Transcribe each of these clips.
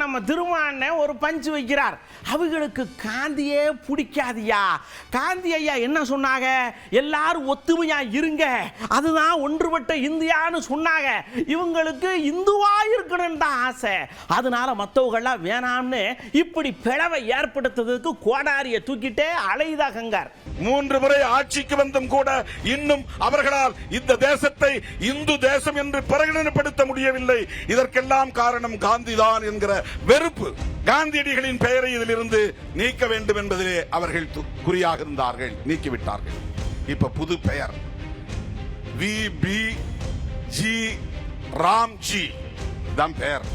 நம்ம திருமான் ஒரு பஞ்சு வைக்கிறார். அவங்களுக்கு காந்தியே பிடிக்காதியா. காந்தி ஐயா என்ன சொன்னாங்க? எல்லாரும் ஒத்துமையா இருங்க, அதுதான் ஒன்றுபட்ட இந்தியான்னு சொன்னாங்க. இவங்களுக்கு இந்துவா இருக்கணும் தான் ஆசை. அதனால மற்றவங்களாம் வேணாம்னு இப்படி பிளவை ஏற்படுத்துறதுக்கு கோடாரியை தூக்கிட்டே அலைதா கங்கார். 3 முறை ஆட்சிக்கு வந்தும் கூட இன்னும் அவர்களால் இந்த தேசத்தை இந்து தேசம் என்று பிரகடனப்படுத்த முடியவில்லை. இதற்கெல்லாம் காரணம் காந்திதான் என்கிற வெறுப்பு. காந்தியடிகளின் பெயரை இதிலிருந்து நீக்க வேண்டும் என்பதிலே அவர்கள் குறியாக இருந்தார்கள், நீக்கிவிட்டார்கள். இப்ப புது பெயர் VBG ராம்ஜி தான் பெயர்.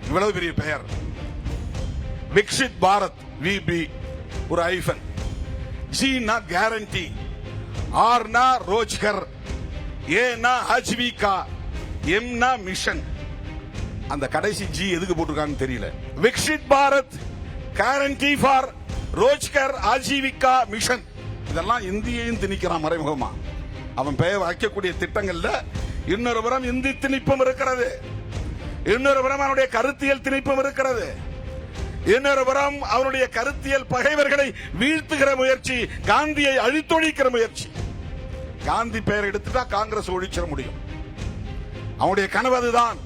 இவ்வளவு பெரிய பெயர். விக்ஷித் பாரத் VB ஒரு ஐஃபன், ஜீனா கேரண்டி, ஆர்னா ரோஜ்கர், ஏனா ஆஜீவிகா, எம்னா மிஷன். அந்த கடைசி ஜி எதுக்கு போட்டிருக்கான்னு தெரியல. Viksit Bharat, guarantee for Rozgar, Ajeevika, mission. இதெல்லாம் இந்தியையும் திணிக்கிறான் மறைமுகமா. அவன் பெயர் வைக்கக்கூடிய திட்டங்கள்ல இன்னொரு புறம் இந்தி திணிப்பும் இருக்கிறது, இன்னொரு புறம் அவனுடைய கருத்தியல் திணிப்பும் இருக்கிறது, இன்னொரு புறம் அவனுடைய கருத்தியல் பகைவர்களை வீழ்த்துகிற முயற்சி, காந்தியை அழித்தொழிக்கிற முயற்சி. காந்தி பெயர் எடுத்துட்டா காங்கிரஸ் ஒழிச்சிட முடியும். அவனுடைய கனவு அதுதான்.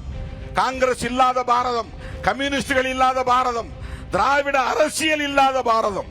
காங்கிரஸ் இல்லாத பாரதம், கம்யூனிஸ்டுகள் இல்லாத பாரதம், திராவிட அரசியல் இல்லாத பாரதம்.